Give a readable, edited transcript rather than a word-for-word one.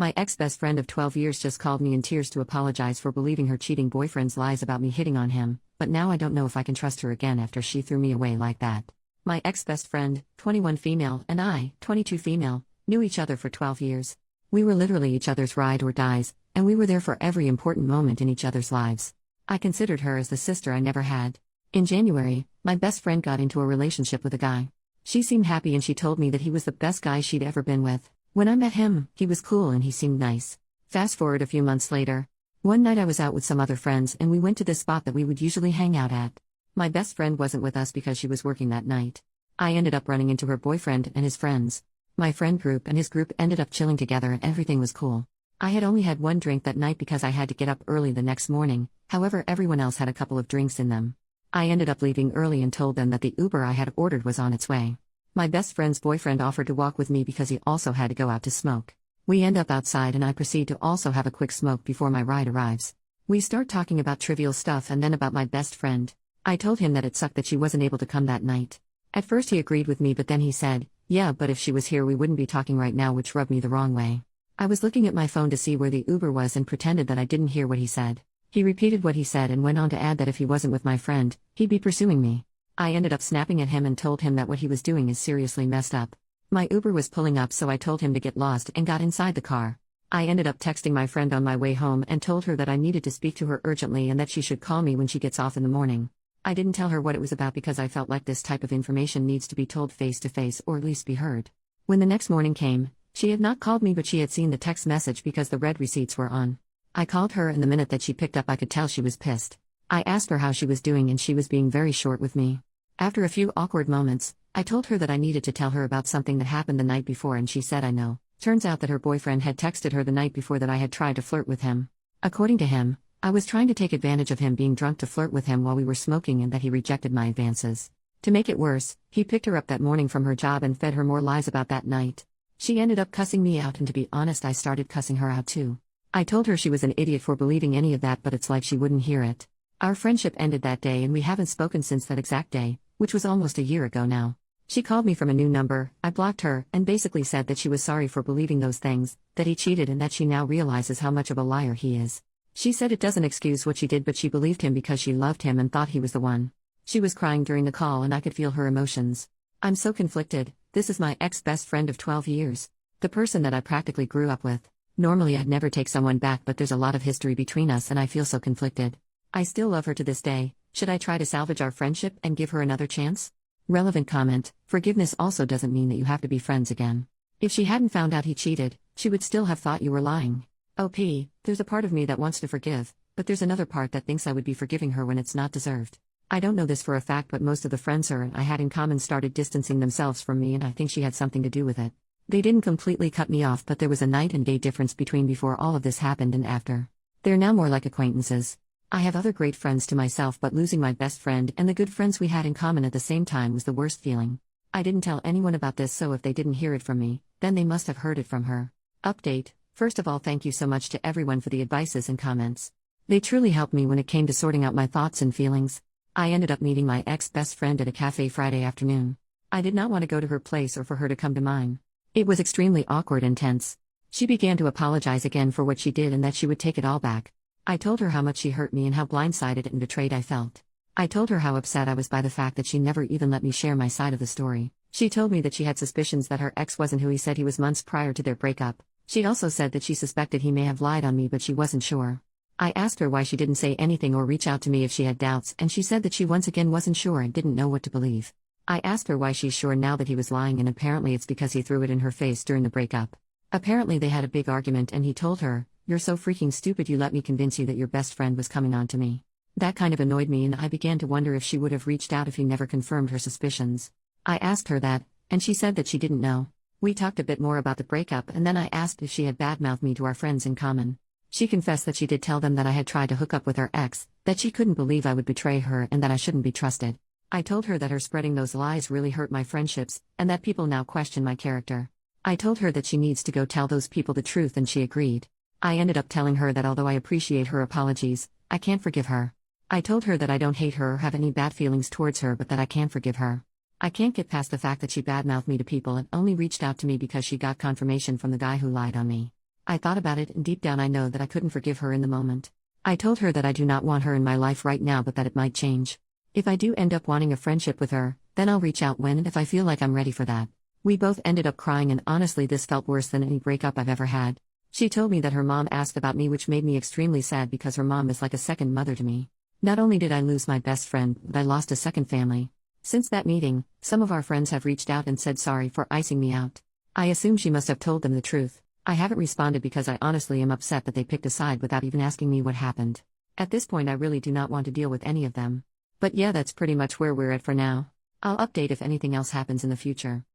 My ex-best friend of 12 years just called me in tears to apologize for believing her cheating boyfriend's lies about me hitting on him, but now I don't know if I can trust her again after she threw me away like that. My ex-best friend, 21 female, and I, 22 female, knew each other for 12 years. We were literally each other's ride or dies, and we were there for every important moment in each other's lives. I considered her as the sister I never had. In January, my best friend got into a relationship with a guy. She seemed happy and she told me that he was the best guy she'd ever been with. When I met him, he was cool and he seemed nice. Fast forward a few months later. One night I was out with some other friends and we went to this spot that we would usually hang out at. My best friend wasn't with us because she was working that night. I ended up running into her boyfriend and his friends. My friend group and his group ended up chilling together and everything was cool. I had only had one drink that night because I had to get up early the next morning, however everyone else had a couple of drinks in them. I ended up leaving early and told them that the Uber I had ordered was on its way. My best friend's boyfriend offered to walk with me because he also had to go out to smoke. We end up outside and I proceed to also have a quick smoke before my ride arrives. We start talking about trivial stuff and then about my best friend. I told him that it sucked that she wasn't able to come that night. At first he agreed with me but then he said, yeah, but if she was here we wouldn't be talking right now, which rubbed me the wrong way. I was looking at my phone to see where the Uber was and pretended that I didn't hear what he said. He repeated what he said and went on to add that if he wasn't with my friend, he'd be pursuing me. I ended up snapping at him and told him that what he was doing is seriously messed up. My Uber was pulling up so I told him to get lost and got inside the car. I ended up texting my friend on my way home and told her that I needed to speak to her urgently and that she should call me when she gets off in the morning. I didn't tell her what it was about because I felt like this type of information needs to be told face to face or at least be heard. When the next morning came, she had not called me but she had seen the text message because the red receipts were on. I called her and the minute that she picked up I could tell she was pissed. I asked her how she was doing and she was being very short with me. After a few awkward moments, I told her that I needed to tell her about something that happened the night before and she said I know. Turns out that her boyfriend had texted her the night before that I had tried to flirt with him. According to him, I was trying to take advantage of him being drunk to flirt with him while we were smoking and that he rejected my advances. To make it worse, he picked her up that morning from her job and fed her more lies about that night. She ended up cussing me out and to be honest I started cussing her out too. I told her she was an idiot for believing any of that but it's like she wouldn't hear it. Our friendship ended that day and we haven't spoken since that exact day, which was almost a year ago now. She called me from a new number, I blocked her, and basically said that she was sorry for believing those things, that he cheated and that she now realizes how much of a liar he is. She said it doesn't excuse what she did but she believed him because she loved him and thought he was the one. She was crying during the call and I could feel her emotions. I'm so conflicted. This is my ex-best friend of 12 years. The person that I practically grew up with. Normally I'd never take someone back but there's a lot of history between us and I feel so conflicted. I still love her to this day. Should I try to salvage our friendship and give her another chance? Relevant comment: forgiveness also doesn't mean that you have to be friends again. If she hadn't found out he cheated, she would still have thought you were lying. There's a part of me that wants to forgive, but there's another part that thinks I would be forgiving her when it's not deserved. I don't know this for a fact but most of the friends her and I had in common started distancing themselves from me and I think she had something to do with it. They didn't completely cut me off but there was a night and day difference between before all of this happened and after. They're now more like acquaintances. I have other great friends to myself but losing my best friend and the good friends we had in common at the same time was the worst feeling. I didn't tell anyone about this so if they didn't hear it from me, then they must have heard it from her. Update: first of all thank you so much to everyone for the advices and comments. They truly helped me when it came to sorting out my thoughts and feelings. I ended up meeting my ex-best friend at a cafe Friday afternoon. I did not want to go to her place or for her to come to mine. It was extremely awkward and tense. She began to apologize again for what she did and that she would take it all back. I told her how much she hurt me and how blindsided and betrayed I felt. I told her how upset I was by the fact that she never even let me share my side of the story. She told me that she had suspicions that her ex wasn't who he said he was months prior to their breakup. She also said that she suspected he may have lied on me but she wasn't sure. I asked her why she didn't say anything or reach out to me if she had doubts and she said that she once again wasn't sure and didn't know what to believe. I asked her why she's sure now that he was lying and apparently it's because he threw it in her face during the breakup. Apparently they had a big argument and he told her, "You're so freaking stupid you let me convince you that your best friend was coming on to me." That kind of annoyed me and I began to wonder if she would have reached out if he never confirmed her suspicions. I asked her that, and she said that she didn't know. We talked a bit more about the breakup and then I asked if she had badmouthed me to our friends in common. She confessed that she did tell them that I had tried to hook up with her ex, that she couldn't believe I would betray her and that I shouldn't be trusted. I told her that her spreading those lies really hurt my friendships, and that people now question my character. I told her that she needs to go tell those people the truth and she agreed. I ended up telling her that although I appreciate her apologies, I can't forgive her. I told her that I don't hate her or have any bad feelings towards her but that I can forgive her. I can't get past the fact that she badmouthed me to people and only reached out to me because she got confirmation from the guy who lied on me. I thought about it, and deep down I know that I couldn't forgive her in the moment. I told her that I do not want her in my life right now, but that it might change. If I do end up wanting a friendship with her, then I'll reach out when and if I feel like I'm ready for that. We both ended up crying, and honestly this felt worse than any breakup I've ever had. She told me that her mom asked about me, which made me extremely sad because her mom is like a second mother to me. Not only did I lose my best friend, but I lost a second family. Since that meeting, some of our friends have reached out and said sorry for icing me out. I assume she must have told them the truth. I haven't responded because I honestly am upset that they picked a side without even asking me what happened. At this point I really do not want to deal with any of them. But yeah, that's pretty much where we're at for now. I'll update if anything else happens in the future.